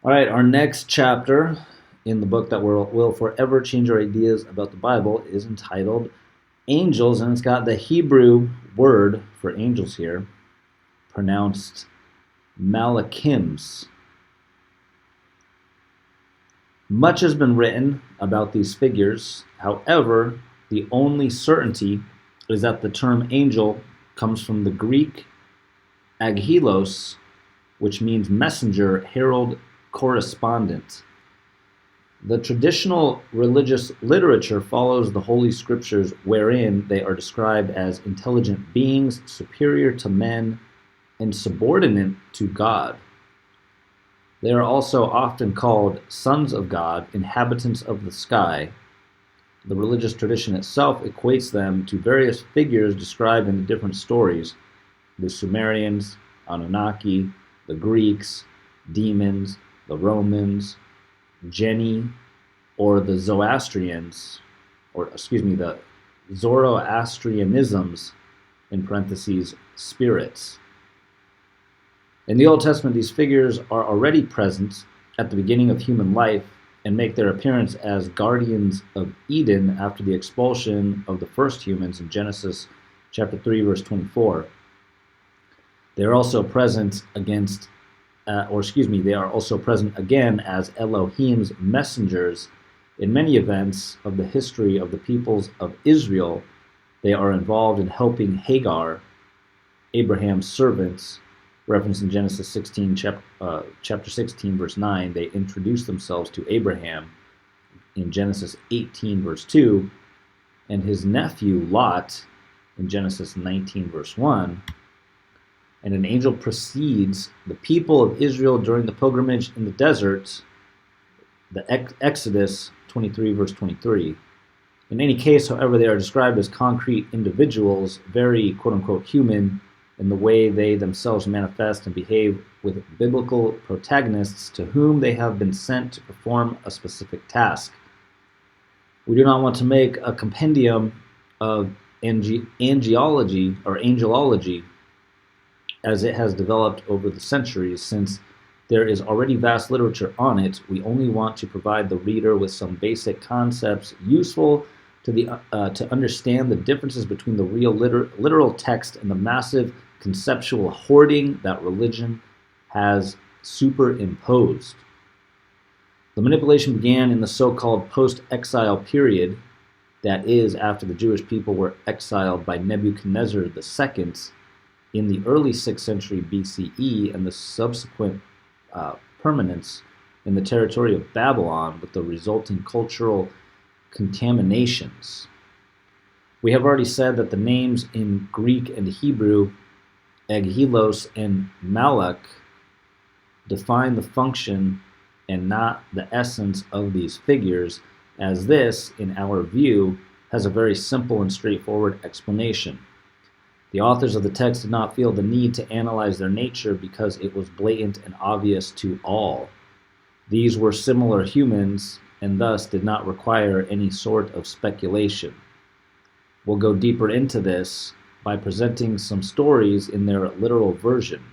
All right, our next chapter in the book that will forever change our ideas about the Bible is entitled Angels, and it's got the Hebrew word for angels here, pronounced malachims. Much has been written about these figures. However, the only certainty is that the term angel comes from the Greek aghelos, which means messenger, herald, correspondent. The traditional religious literature follows the Holy Scriptures, wherein they are described as intelligent beings superior to men and subordinate to God. They are also often called sons of God, inhabitants of the sky. The religious tradition itself equates them to various figures described in the different stories: the Sumerians, Anunnaki, the Greeks, demons, the Romans, Genii, or the Zoroastrians, the Zoroastrianisms, in parentheses, spirits. In the Old Testament, these figures are already present at the beginning of human life and make their appearance as guardians of Eden after the expulsion of the first humans in Genesis chapter 3, verse 24. They are also present they are also present again as Elohim's messengers in many events of the history of the peoples of Israel. They are involved in helping Hagar, Abraham's servants, referenced in Genesis 16, chapter 16, verse 9. They introduce themselves to Abraham in Genesis 18, verse 2, and his nephew Lot in Genesis 19, verse 1. And an angel precedes the people of Israel during the pilgrimage in the desert, the Exodus 23, verse 23. In any case, however, they are described as concrete individuals, very quote-unquote human, in the way they themselves manifest and behave with biblical protagonists to whom they have been sent to perform a specific task. We do not want to make a compendium of angelology, as it has developed over the centuries. Since there is already vast literature on it, we only want to provide the reader with some basic concepts useful to understand the differences between the real literal text and the massive conceptual hoarding that religion has superimposed. The manipulation began in the so-called post-exile period, that is, after the Jewish people were exiled by Nebuchadnezzar II in the early 6th century BCE, and the subsequent permanence in the territory of Babylon with the resulting cultural contaminations. We have already said that the names in Greek and Hebrew, aghelos and malach, define the function and not the essence of these figures, as this, in our view, has a very simple and straightforward explanation. The authors of the text did not feel the need to analyze their nature because it was blatant and obvious to all. These were similar humans and thus did not require any sort of speculation. We'll go deeper into this by presenting some stories in their literal version.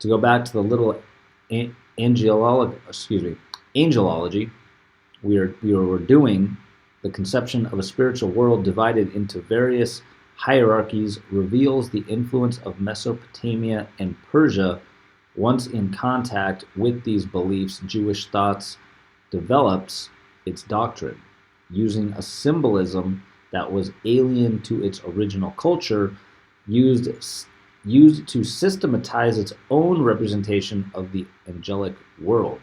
To go back to the little angelology we were doing, the conception of a spiritual world divided into various hierarchies reveals the influence of Mesopotamia and Persia. Once in contact with these beliefs, Jewish thoughts develops its doctrine, using a symbolism that was alien to its original culture, used to systematize its own representation of the angelic world.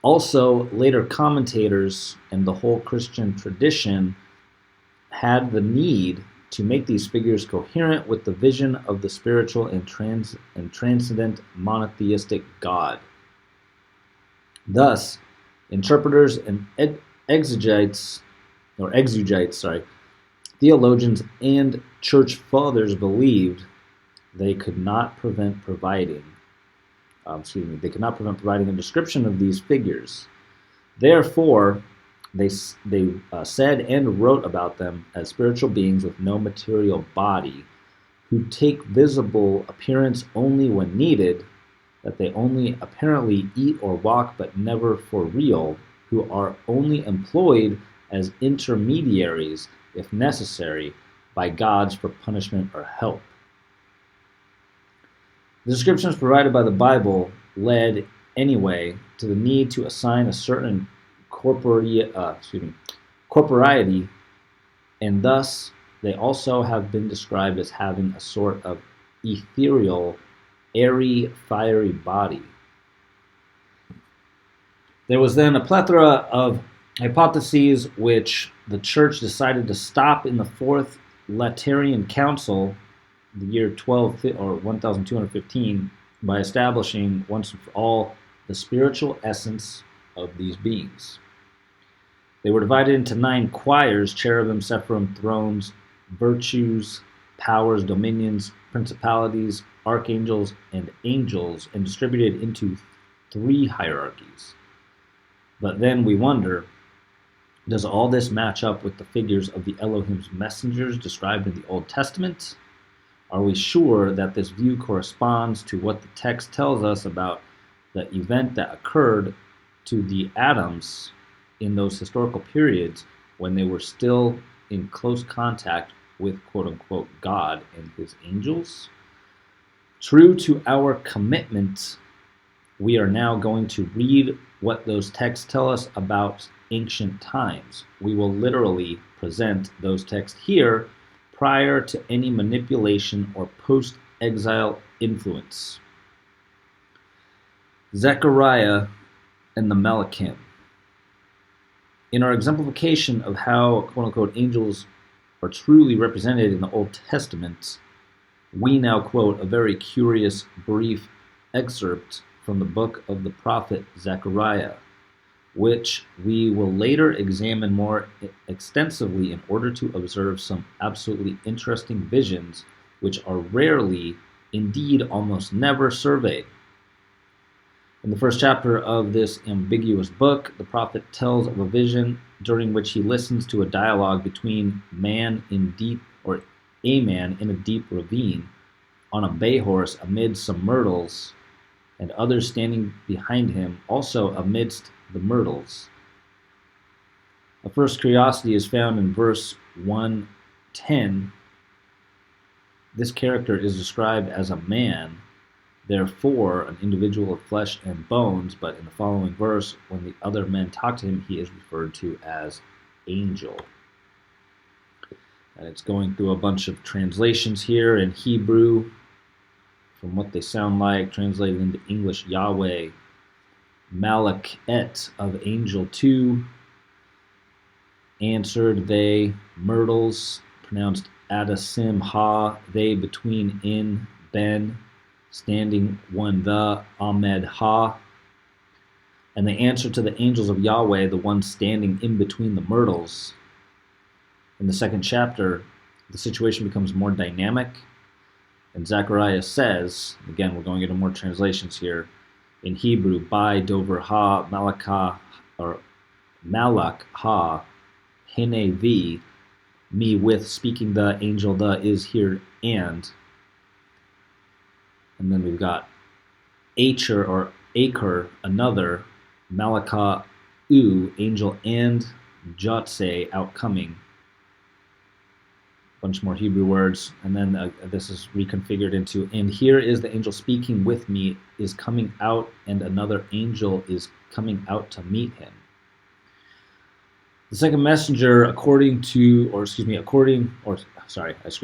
Also, later commentators and the whole Christian tradition had the need to make these figures coherent with the vision of the spiritual and transcendent monotheistic God. Thus, interpreters and exegetes, theologians and church fathers believed they could not prevent providing a description of these figures. Therefore, they said and wrote about them as spiritual beings with no material body, who take visible appearance only when needed, that they only apparently eat or walk, but never for real, who are only employed as intermediaries, if necessary, by gods for punishment or help. The descriptions provided by the Bible led, anyway, to the need to assign a certain corporeity, and thus they also have been described as having a sort of ethereal, airy, fiery body. There was then a plethora of hypotheses which the church decided to stop in the Fourth Lateran Council, the year 1215, by establishing once and for all the spiritual essence of these beings. They were divided into 9 choirs: cherubim, sephirim, thrones, virtues, powers, dominions, principalities, archangels, and angels, and distributed into 3 hierarchies. But then we wonder, does all this match up with the figures of the Elohim's messengers described in the Old Testament? Are we sure that this view corresponds to what the text tells us about the event that occurred to the Adams in those historical periods when they were still in close contact with quote-unquote God and his angels? True to our commitment, we are now going to read what those texts tell us about ancient times. We will literally present those texts here prior to any manipulation or post-exile influence. Zechariah and the Malachim. In our exemplification of how quote-unquote angels are truly represented in the Old Testament, we now quote a very curious, brief excerpt from the book of the prophet Zechariah, which we will later examine more extensively in order to observe some absolutely interesting visions which are rarely, indeed almost never, surveyed. In the first chapter of this ambiguous book, the prophet tells of a vision during which he listens to a dialogue between a man in a deep ravine on a bay horse amid some myrtles, and others standing behind him also amidst the myrtles. A first curiosity is found in verse 110. This character is described as a man, therefore an individual of flesh and bones, but in the following verse, when the other men talk to him, he is referred to as angel. And it's going through a bunch of translations here in Hebrew, from what they sound like, translated into English: Yahweh, Malachet of angel 2, answered they, myrtles, pronounced Adasim ha, they between in, ben, standing one the, Ahmed ha, and the answer to the angels of Yahweh, the one standing in between the myrtles. In the second chapter, the situation becomes more dynamic, and Zechariah says, again, we're going into more translations here, in Hebrew, by dover ha, malakah, or malak ha, hine v, me with, speaking the, angel the, is here, and then we've got Acher or Acher, another, Malakah u, angel, and Jotse, outcoming. Bunch more Hebrew words, and then this is reconfigured into, and here is the angel speaking with me, is coming out, and another angel is coming out to meet him. The second messenger, I screwed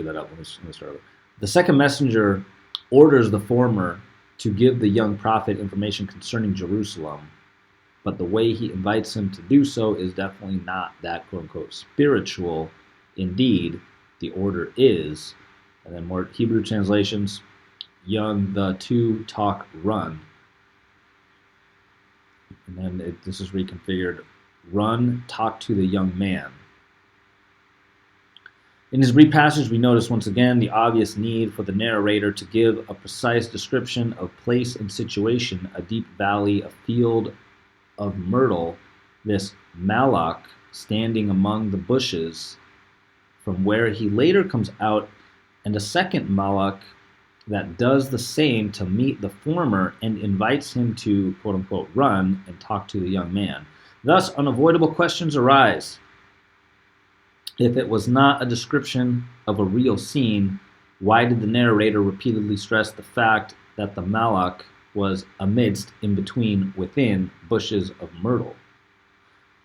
that up. Let me start over. The second messenger orders the former to give the young prophet information concerning Jerusalem, but the way he invites him to do so is definitely not that quote-unquote spiritual. Indeed, the order is, and then more Hebrew translations, young the two talk run, and then this is reconfigured, run talk to the young man. In this brief passage, we notice once again the obvious need for the narrator to give a precise description of place and situation: a deep valley, a field of myrtle, this Malach standing among the bushes, from where he later comes out, and a second Malach that does the same to meet the former and invites him to, quote unquote, run and talk to the young man. Thus, unavoidable questions arise. If it was not a description of a real scene, why did the narrator repeatedly stress the fact that the Malak was amidst, in between, within bushes of myrtle?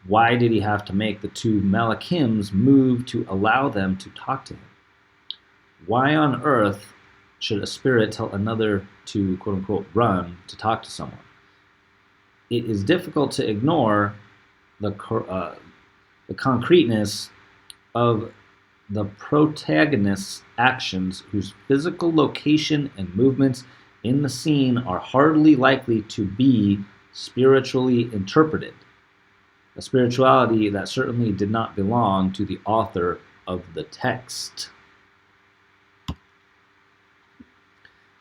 Why did he have to make the two Malachims move to allow them to talk to him? Why on earth should a spirit tell another to, quote unquote, run to talk to someone? It is difficult to ignore the concreteness of the protagonist's actions, whose physical location and movements in the scene are hardly likely to be spiritually interpreted. A spirituality that certainly did not belong to the author of the text.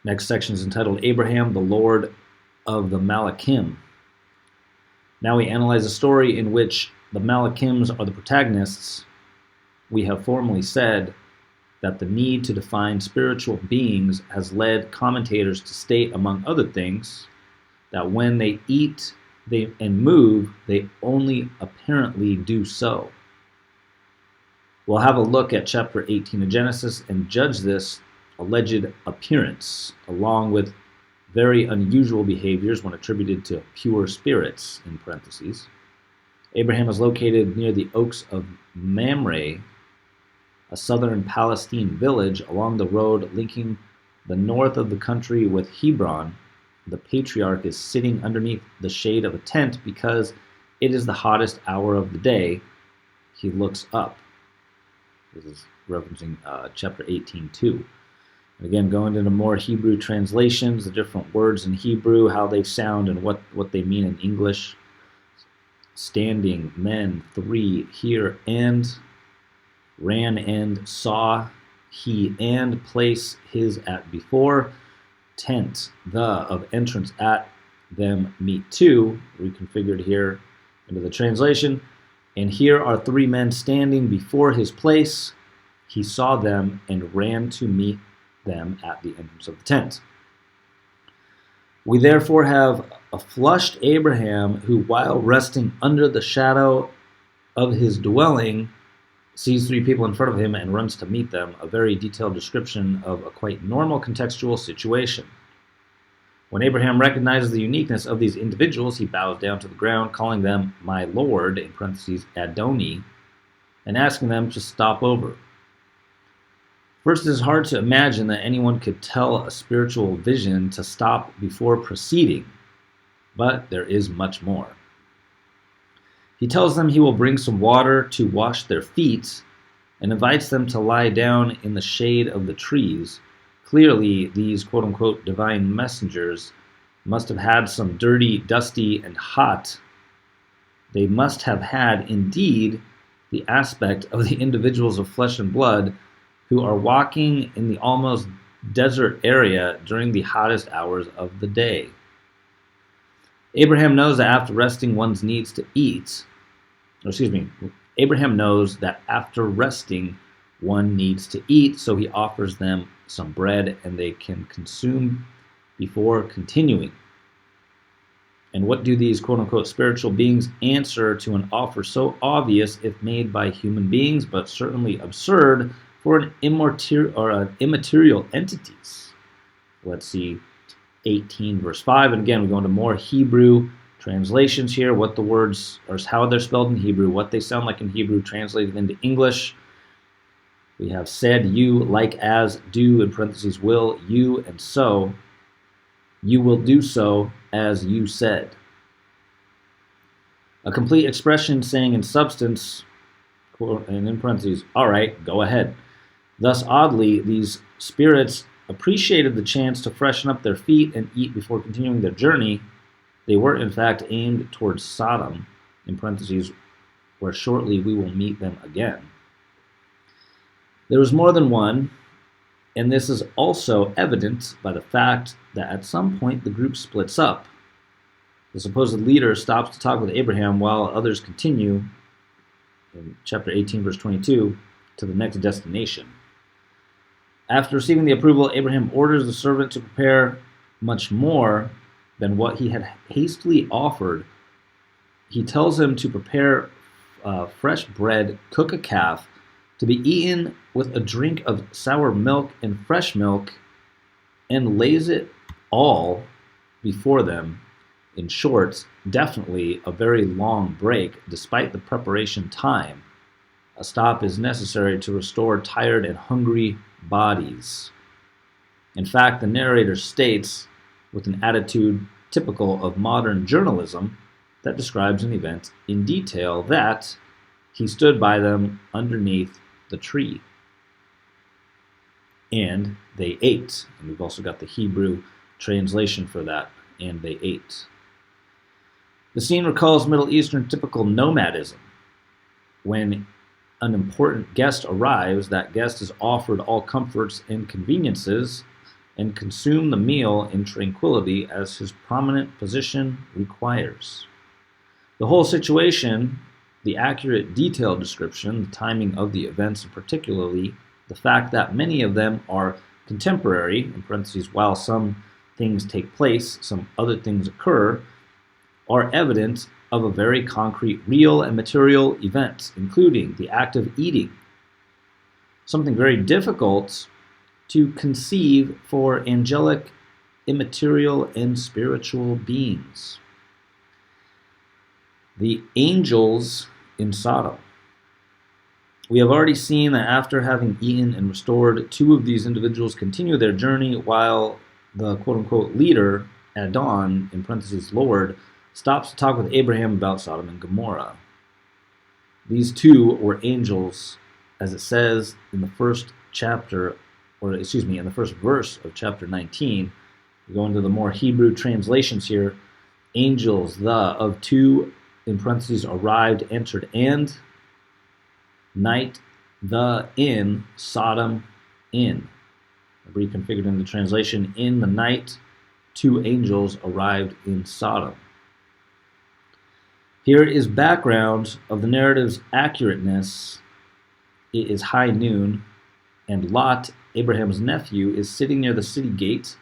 Next section is entitled Abraham, the Lord of the Malachim. Now we analyze a story in which the Malachims are the protagonists. We have formerly said that the need to define spiritual beings has led commentators to state, among other things, that when they eat and move, they only apparently do so. We'll have a look at chapter 18 of Genesis and judge this alleged appearance, along with very unusual behaviors when attributed to pure spirits, in parentheses. Abraham is located near the Oaks of Mamre, a southern Palestine village along the road linking the north of the country with Hebron. The patriarch is sitting underneath the shade of a tent because it is the hottest hour of the day. He looks up. This is referencing chapter 18:2. And again, going into more Hebrew translations, the different words in Hebrew, how they sound and what they mean in English. Standing, men, 3, here, and, ran and, saw, he, and, place, his, at, before, tent, the, of entrance, at, them, meet, to, reconfigured here into the translation. And here are 3 men standing before his place. He saw them and ran to meet them at the entrance of the tent. We therefore have a flushed Abraham who, while resting under the shadow of his dwelling, sees 3 people in front of him and runs to meet them, a very detailed description of a quite normal contextual situation. When Abraham recognizes the uniqueness of these individuals, he bows down to the ground, calling them my Lord, in parentheses, Adoni, and asking them to stop over. First, it is hard to imagine that anyone could tell a spiritual vision to stop before proceeding, but there is much more. He tells them he will bring some water to wash their feet and invites them to lie down in the shade of the trees. Clearly, these quote-unquote divine messengers must have had some dirty, dusty, and hot. They must have had, indeed, the aspect of the individuals of flesh and blood who are walking in the almost desert area during the hottest hours of the day. Abraham knows that after resting one's needs to eat, Abraham knows that after resting one needs to eat, so he offers them some bread and they can consume before continuing. And what do these quote-unquote spiritual beings answer to an offer so obvious if made by human beings, but certainly absurd for an immaterial entities? Let's see 18 verse 5. And again, we go into more Hebrew translations here, what the words, or how they're spelled in Hebrew, what they sound like in Hebrew, translated into English. We have said, you, like as, do, in parentheses, will, you, and so. You will do so as you said. A complete expression saying in substance, and in parentheses, all right, go ahead. Thus, oddly, these spirits appreciated the chance to freshen up their feet and eat before continuing their journey. They were, in fact, aimed towards Sodom, in parentheses, where shortly we will meet them again. There was more than one, and this is also evident by the fact that at some point the group splits up. The supposed leader stops to talk with Abraham while others continue, in chapter 18, verse 22, to the next destination. After receiving the approval, Abraham orders the servant to prepare much more than what he had hastily offered. He tells him to prepare fresh bread, cook a calf, to be eaten with a drink of sour milk and fresh milk, and lays it all before them. In short, definitely a very long break, despite the preparation time. A stop is necessary to restore tired and hungry bodies. In fact, the narrator states, with an attitude typical of modern journalism that describes an event in detail, that he stood by them underneath the tree. And they ate. And we've also got the Hebrew translation for that, and they ate. The scene recalls Middle Eastern typical nomadism. When an important guest arrives, that guest is offered all comforts and conveniences and consume the meal in tranquility as his prominent position requires. The whole situation, the accurate detailed description, the timing of the events, and particularly the fact that many of them are contemporary, in parentheses, while some things take place, some other things occur, are evidence of a very concrete, real, and material event, including the act of eating. Something very difficult to conceive for angelic, immaterial, and spiritual beings. The angels in Sodom. We have already seen that after having eaten and restored, two of these individuals continue their journey while the quote-unquote leader, at dawn, in parentheses, Lord, stops to talk with Abraham about Sodom and Gomorrah. These two were angels, as it says in the first chapter, in the first verse of chapter 19. We go into the more Hebrew translations here. Angels, the, of two, in parentheses, arrived, entered, and night, the, in, Sodom, in. Reconfigured in the translation, in the night, two angels arrived in Sodom. Here is background of the narrative's accurateness. It is high noon, and Lot, Abraham's nephew, is sitting near the city gate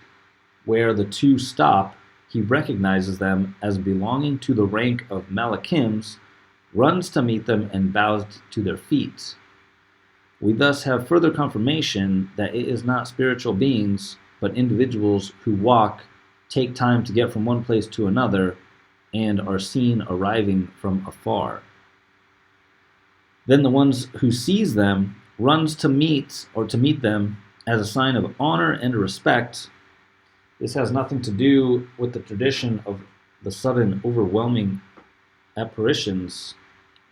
where the two stop. He recognizes them as belonging to the rank of Malachims, runs to meet them, and bows to their feet. We thus have further confirmation that it is not spiritual beings, but individuals who walk, take time to get from one place to another, and are seen arriving from afar. Then the ones who sees them runs to meet them as a sign of honor and respect. This has nothing to do with the tradition of the sudden, overwhelming apparitions.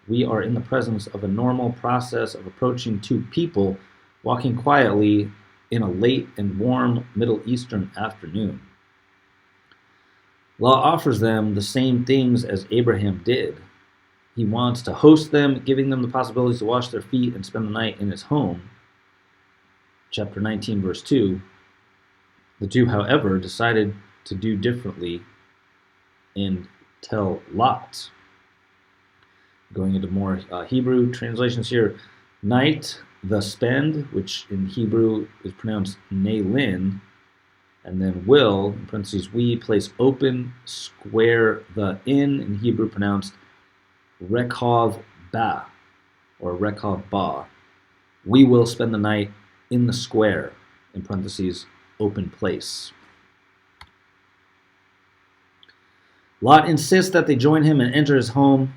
We are in the presence of a normal process of approaching two people walking quietly in a late and warm Middle Eastern afternoon. Lot offers them the same things as Abraham did. He wants to host them, giving them the possibility to wash their feet and spend the night in his home. Chapter 19, verse 2. The two, however, decided to do differently and tell Lot. Going into more Hebrew translations here. Night, the spend, which in Hebrew is pronounced Nalin, and then will, in parentheses, we, place open, square, the in Hebrew pronounced Rekhov ba, or Rekhov ba. We will spend the night in the square, in parentheses, open place. Lot insists that they join him and enter his home.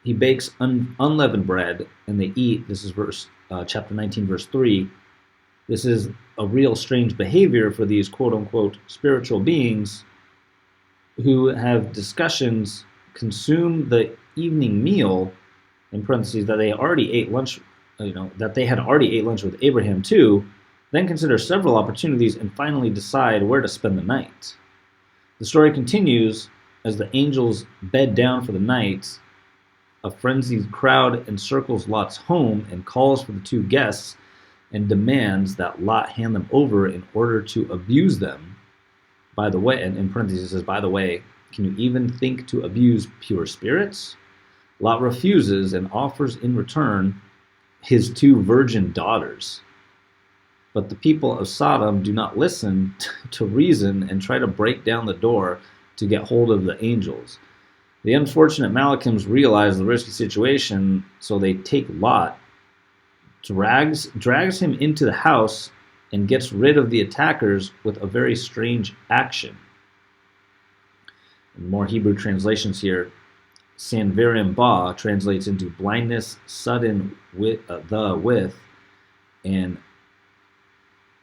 He bakes unleavened bread, and they eat. This is chapter 19, verse 3. This is a real strange behavior for these quote-unquote spiritual beings who have discussions, consume the evening meal, in parentheses, that they already ate lunch, that they had already ate lunch with Abraham too, then consider several opportunities and finally decide where to spend the night. The story continues as the angels bed down for the night. A frenzied crowd encircles Lot's home and calls for the two guests and demands that Lot hand them over in order to abuse them. By the way, and in parentheses it says, by the way, can you even think to abuse pure spirits? Lot refuses and offers in return his two virgin daughters. But the people of Sodom do not listen to reason and try to break down the door to get hold of the angels. The unfortunate Malachims realize the risky situation, so they take Lot, drags him into the house, and gets rid of the attackers with a very strange action. And more Hebrew translations here. Sanverim Ba translates into blindness, sudden with, and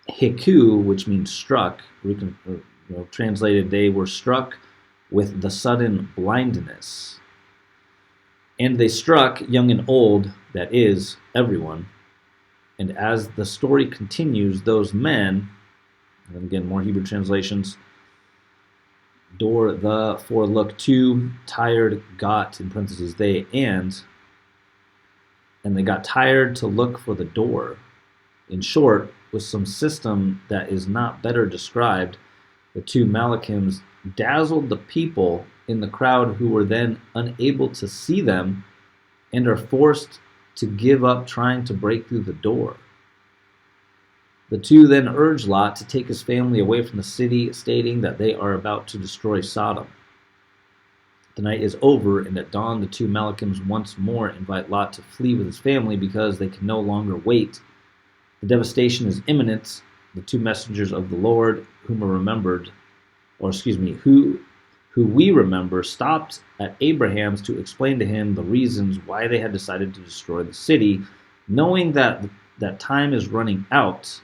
Hiku, which means struck, translated, they were struck with the sudden blindness. And they struck young and old, that is, everyone. And as the story continues, those men, and again, more Hebrew translations, door, the, for, look, to, tired, got, in parentheses, they, and they got tired to look for the door. In short, with some system that is not better described, the two Malachims dazzled the people in the crowd who were then unable to see them and are forced to give up trying to break through the door. The two then urge Lot to take his family away from the city, stating that they are about to destroy Sodom. The night is over, and at dawn the two Malachims once more invite Lot to flee with his family because they can no longer wait. The devastation is imminent. The two messengers of the Lord, who we remember, stopped at Abraham's to explain to him the reasons why they had decided to destroy the city, knowing that time is running out.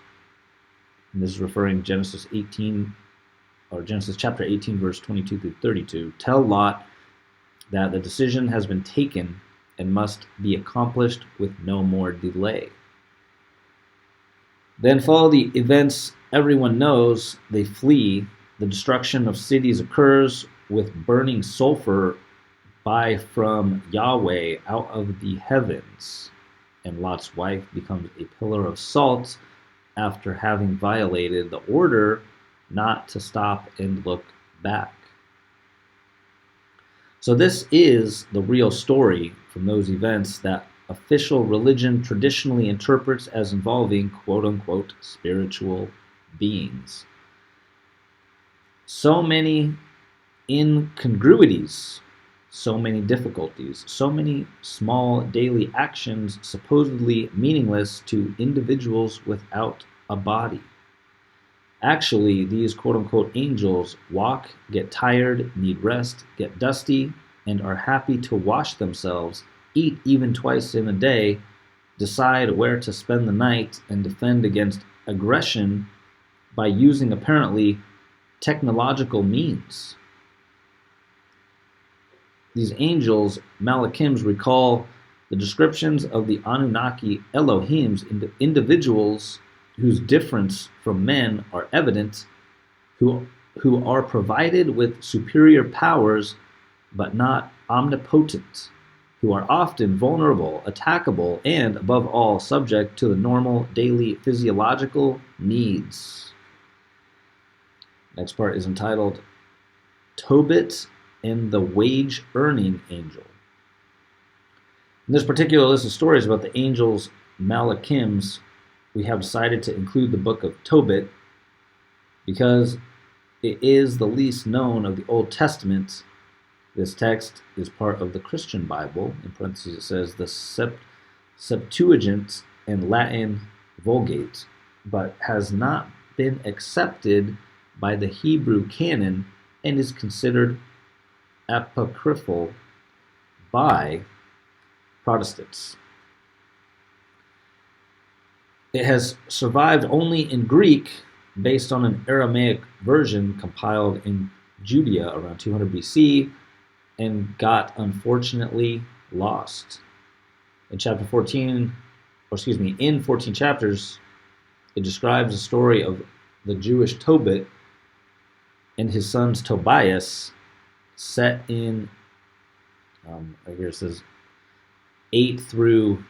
And this is referring to Genesis chapter 18, verse 22 through 32. Tell Lot that the decision has been taken and must be accomplished with no more delay. Then follow the events everyone knows. They flee. The destruction of cities occurs with burning sulfur from Yahweh out of the heavens. And Lot's wife becomes a pillar of salt after having violated the order not to stop and look back. So this is the real story from those events that official religion traditionally interprets as involving quote-unquote spiritual beings. So many incongruities, so many difficulties, so many small daily actions supposedly meaningless to individuals without a body. Actually, these quote-unquote angels walk, get tired, need rest, get dusty, and are happy to wash themselves, eat even twice in a day, decide where to spend the night, and defend against aggression by using apparently technological means. These angels, Malachims, recall the descriptions of the Anunnaki Elohims, individuals whose difference from men are evident, who are provided with superior powers but not omnipotent, who are often vulnerable, attackable, and, above all, subject to the normal daily physiological needs. Next part is entitled Tobit and the Wage-Earning Angel. In this particular list of stories about the angels Malachims, we have decided to include the book of Tobit because it is the least known of the Old Testament. This text is part of the Christian Bible. In parentheses it says the Septuagint and Latin Vulgate, but has not been accepted by the Hebrew canon and is considered apocryphal by Protestants. It has survived only in Greek based on an Aramaic version compiled in Judea around 200 BC and got unfortunately lost. In 14 chapters, it describes the story of the Jewish Tobit and his sons Tobias, set in, right here it says, 8 through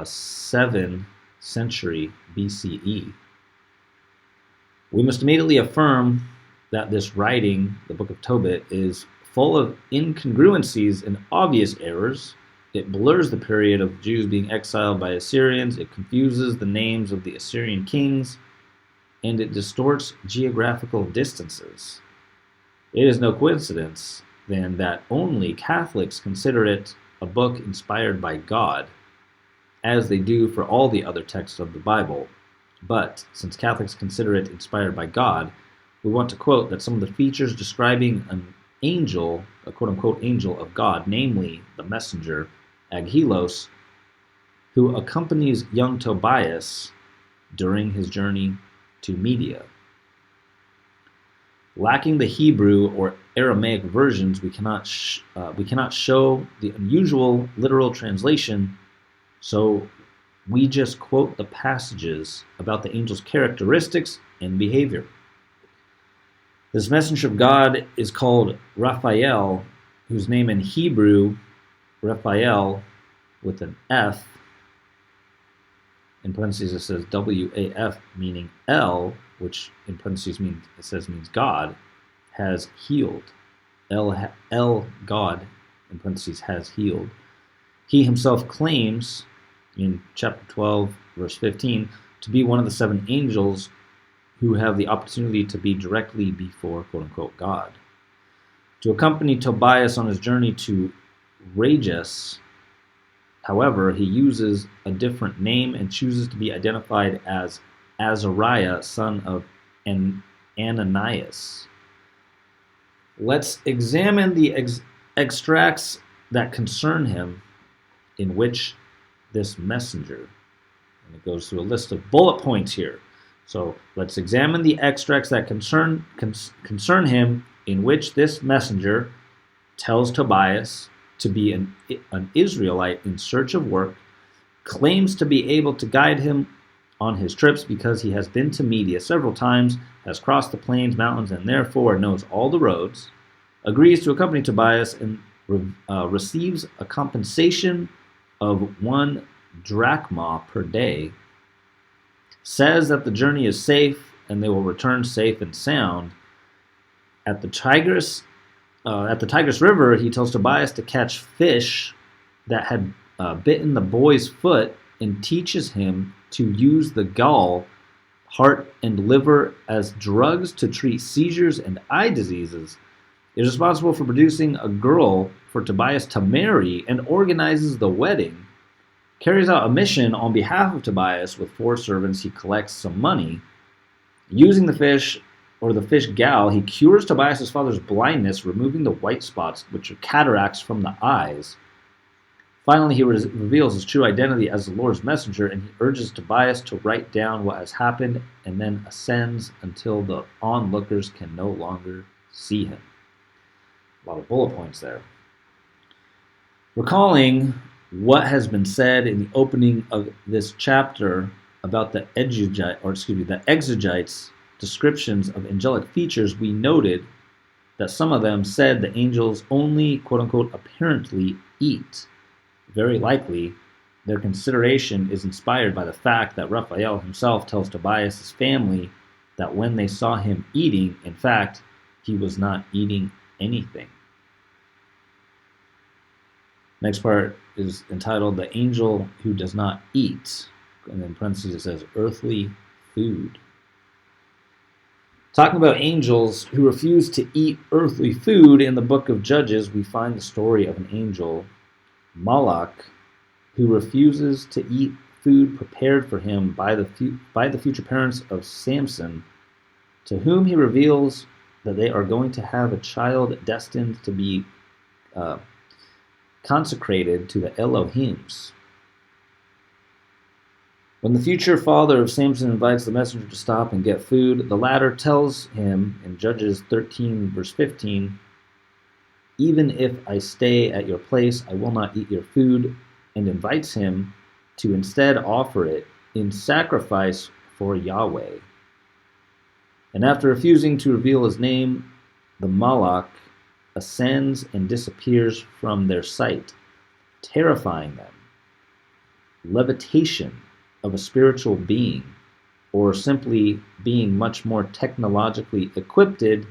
7 century BCE. We must immediately affirm that this writing, the book of Tobit, is full of incongruencies and obvious errors, It blurs the period of Jews being exiled by Assyrians. It confuses the names of the Assyrian kings, and it distorts geographical distances. It is no coincidence, then, that only Catholics consider it a book inspired by God, as they do for all the other texts of the Bible. But since Catholics consider it inspired by God, we want to quote that some of the features describing an angel, a quote-unquote angel of God, namely the messenger, Aghelos, who accompanies young Tobias during his journey to Media. Lacking the Hebrew or Aramaic versions, we cannot show the unusual literal translation, so we just quote the passages about the angel's characteristics and behavior. This messenger of God is called Raphael, whose name in Hebrew, Raphael, with an F, in parentheses it says W-A-F, meaning L, which in parentheses means God, has healed. El God, in parentheses, has healed. He himself claims, in chapter 12, verse 15, to be one of the 7 angels who have the opportunity to be directly before, quote-unquote, God. To accompany Tobias on his journey to Rages, however, he uses a different name and chooses to be identified as Azariah, son of Ananias. Let's examine the extracts that concern him, in which this messenger, and it goes through a list of bullet points here. So let's examine the extracts that concern him, in which this messenger tells Tobias to be an Israelite in search of work, claims to be able to guide him on his trips because he has been to Media several times, has crossed the plains, mountains, and therefore knows all the roads, agrees to accompany Tobias and receives a compensation of 1 drachma per day, says that the journey is safe and they will return safe and sound. At the Tigris River, he tells Tobias to catch fish that had bitten the boy's foot and teaches him to use the gall, heart, and liver as drugs to treat seizures and eye diseases. He is responsible for producing a girl for Tobias to marry and organizes the wedding. Carries out a mission on behalf of Tobias with 4 servants. He collects some money. Using the fish or the fish gal, he cures Tobias' father's blindness, removing the white spots, which are cataracts from the eyes. Finally, he reveals his true identity as the Lord's messenger, and he urges Tobias to write down what has happened and then ascends until the onlookers can no longer see him. A lot of bullet points there. Recalling what has been said in the opening of this chapter about the exegetes' descriptions of angelic features, we noted that some of them said the angels only, quote-unquote, apparently eat. Very likely, their consideration is inspired by the fact that Raphael himself tells Tobias' family that when they saw him eating, in fact, he was not eating anything. Next part is entitled The Angel Who Does Not Eat, and in parentheses it says earthly food. Talking about angels who refuse to eat earthly food, in the book of Judges we find the story of an angel, Malach, who refuses to eat food prepared for him by the future parents of Samson, to whom he reveals that they are going to have a child destined to be consecrated to the Elohims. When the future father of Samson invites the messenger to stop and get food, the latter tells him in Judges 13, verse 15, "Even if I stay at your place, I will not eat your food," and invites him to instead offer it in sacrifice for Yahweh. And after refusing to reveal his name, the Malach ascends and disappears from their sight, terrifying them. Levitation of a spiritual being, or simply being much more technologically equipped, the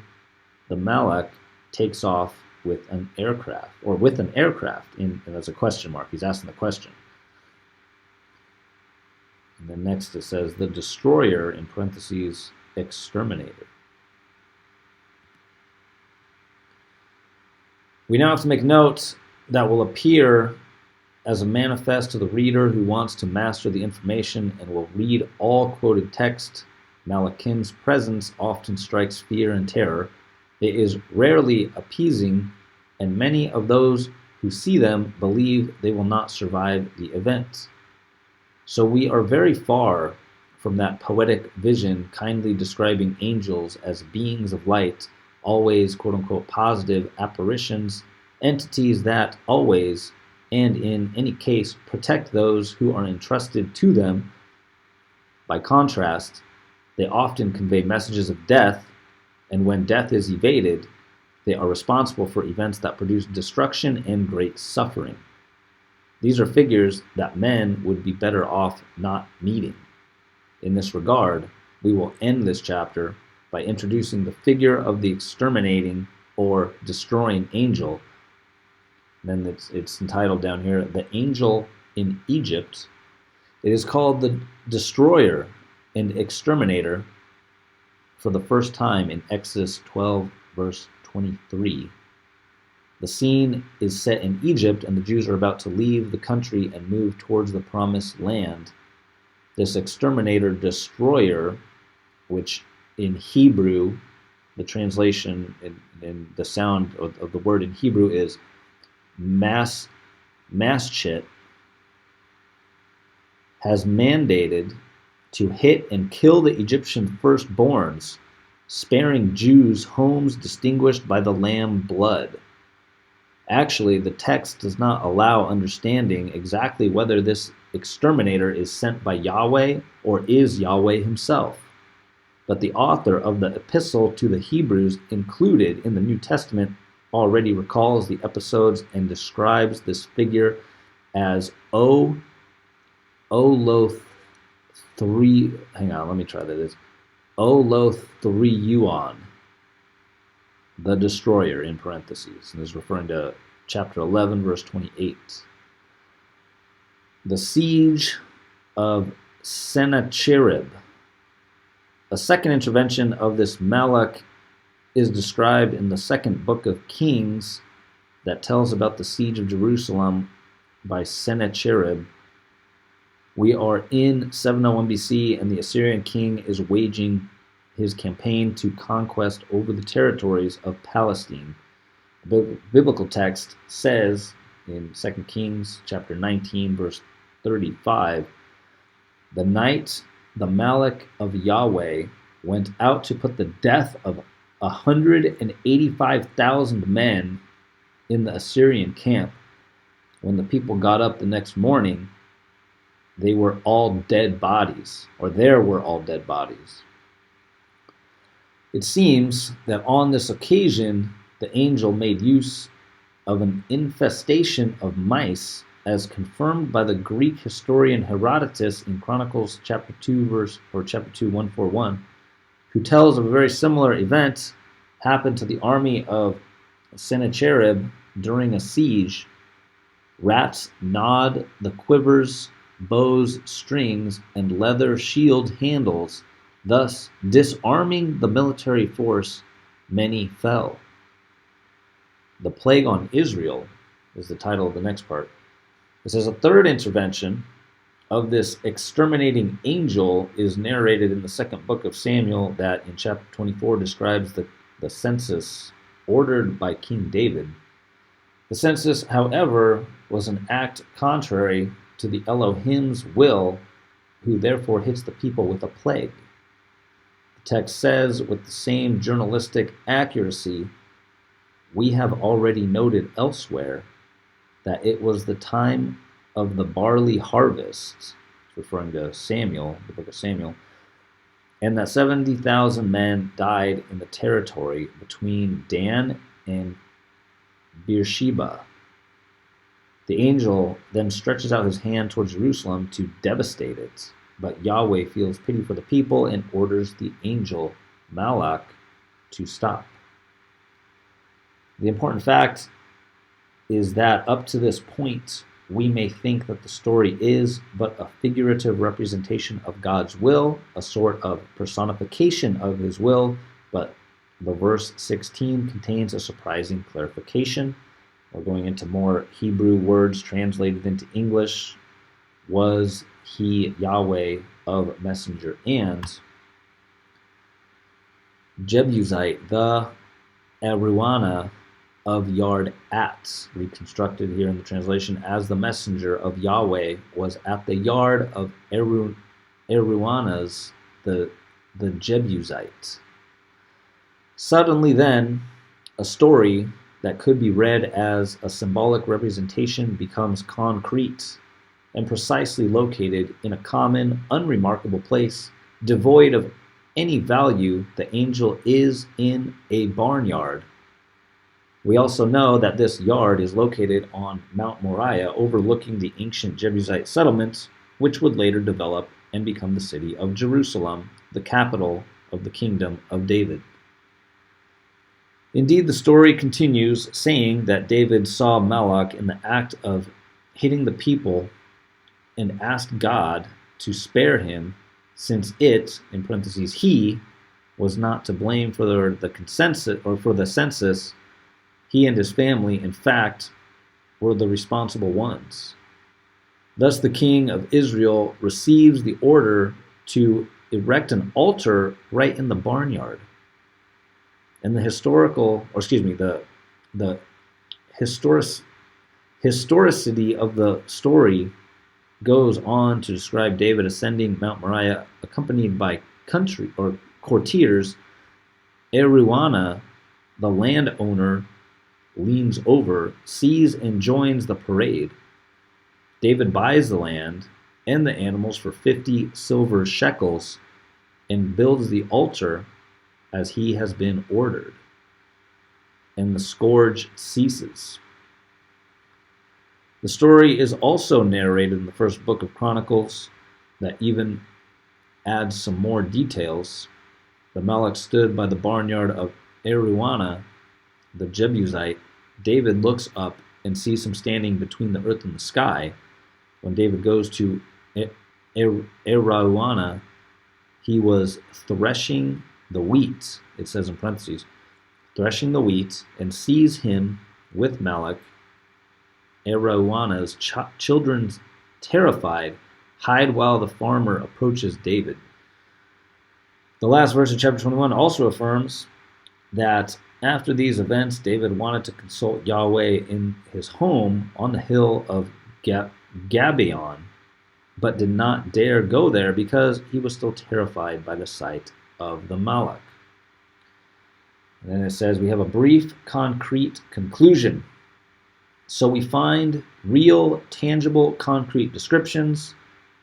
Malach takes off with an aircraft, or with an aircraft, and that's a question mark. He's asking the question. And then next it says, the destroyer, in parentheses, exterminator. We now have to make notes that will appear as a manifest to the reader who wants to master the information and will read all quoted text. Malakim's presence often strikes fear and terror. It is rarely appeasing, and many of those who see them believe they will not survive the event. So we are very far from that poetic vision kindly describing angels as beings of light, always quote-unquote positive apparitions, entities that always and in any case protect those who are entrusted to them. By contrast, they often convey messages of death, and when death is evaded, they are responsible for events that produce destruction and great suffering. These are figures that men would be better off not meeting. In this regard, we will end this chapter by introducing the figure of the exterminating or destroying angel. And then it's entitled down here, The Angel in Egypt. It is called the Destroyer and Exterminator for the first time in Exodus 12, verse 23. The scene is set in Egypt, and the Jews are about to leave the country and move towards the promised land. This exterminator destroyer, which in Hebrew, the translation and the sound of the word in Hebrew is maschit, has mandated to hit and kill the Egyptian firstborns, sparing Jews' homes distinguished by the lamb blood. Actually, the text does not allow understanding exactly whether this exterminator is sent by Yahweh or is Yahweh himself. But the author of the epistle to the Hebrews included in the New Testament already recalls the episodes and describes this figure as Oloth 3, hang on, let me try that. It's Oloth 3 the destroyer, in parentheses, and is referring to chapter 11, verse 28. The siege of Sennacherib. A second intervention of this Malak is described in the second book of Kings that tells about the siege of Jerusalem by Sennacherib. We are in 701 BC, and the Assyrian king is waging his campaign to conquest over the territories of Palestine. The biblical text says in 2 Kings chapter 19, verse 35, the night the Malak of Yahweh went out to put the death of 185,000 men in the Assyrian camp. When the people got up the next morning, they were all dead bodies, or there were all dead bodies. It seems that on this occasion, the angel made use of an infestation of mice, as confirmed by the Greek historian Herodotus in Chronicles chapter 2, 141, who tells of a very similar event happened to the army of Sennacherib during a siege. Rats gnawed the quivers, bows, strings, and leather shield handles, thus disarming the military force. Many fell. The plague on Israel is the title of the next part. It says a third intervention of this exterminating angel is narrated in the second book of Samuel, that in chapter 24 describes the census ordered by King David. The census, however, was an act contrary to the Elohim's will, who therefore hits the people with a plague. The text says, with the same journalistic accuracy, we have already noted elsewhere that it was the time of the barley harvest, referring to Samuel, the book of Samuel, and that 70,000 men died in the territory between Dan and Beersheba. The angel then stretches out his hand towards Jerusalem to devastate it, but Yahweh feels pity for the people and orders the angel Malak to stop. The important fact is that up to this point, we may think that the story is but a figurative representation of God's will, a sort of personification of his will, but the verse 16 contains a surprising clarification. We're going into more Hebrew words translated into English. Was he Yahweh of messenger and Jebusite, the Aruana of Yard at, reconstructed here in the translation as the messenger of Yahweh, was at the yard of Aruanas, the Jebusite. Suddenly then, a story that could be read as a symbolic representation becomes concrete and precisely located in a common, unremarkable place, devoid of any value. The angel is in a barnyard. We also know that this yard is located on Mount Moriah, overlooking the ancient Jebusite settlements, which would later develop and become the city of Jerusalem, the capital of the kingdom of David. Indeed, the story continues, saying that David saw Malach in the act of hitting the people and asked God to spare him, since it, in parentheses, he, was not to blame for the consensus or for the census. He and his family, in fact, were the responsible ones. Thus, the king of Israel receives the order to erect an altar right in the barnyard. And the historicity of the story goes on to describe David ascending Mount Moriah, accompanied by courtiers. Aruana, the landowner, leans over, sees, and joins the parade. David buys the land and the animals for 50 silver shekels and builds the altar as he has been ordered. And the scourge ceases. The story is also narrated in the first book of Chronicles that even adds some more details. The Malach stood by the barnyard of Aruana, the Jebusite. David looks up and sees him standing between the earth and the sky. When David goes to Aruana, he was threshing the wheat, it says in parentheses, threshing the wheat, and sees him with Malach. Aruana's children, terrified, hide while the farmer approaches David. The last verse of chapter 21 also affirms that after these events, David wanted to consult Yahweh in his home on the hill of Gabaon, but did not dare go there because he was still terrified by the sight of the Malach. And then it says we have a brief, concrete conclusion. So we find real, tangible, concrete descriptions,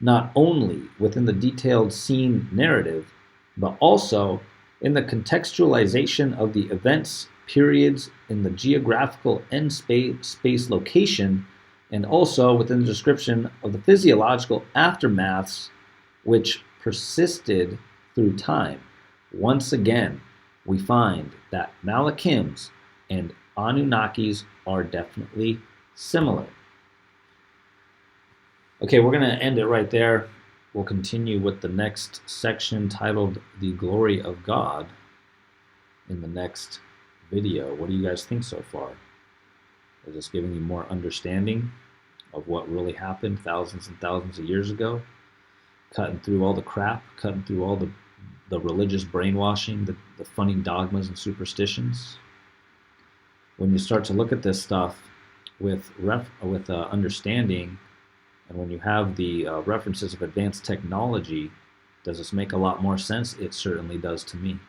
not only within the detailed scene narrative, but also in the contextualization of the events, periods, in the geographical and space location, and also within the description of the physiological aftermaths which persisted through time. Once again, we find that Malachims and Anunnakis are definitely similar. Okay, we're going to end it right there. We'll continue with the next section titled The Glory of God in the next video. What do you guys think so far? Is this giving you more understanding of what really happened thousands and thousands of years ago? Cutting through all the crap, cutting through all the religious brainwashing, the funny dogmas and superstitions? When you start to look at this stuff with understanding, and when you have the references of advanced technology, does this make a lot more sense? It certainly does to me.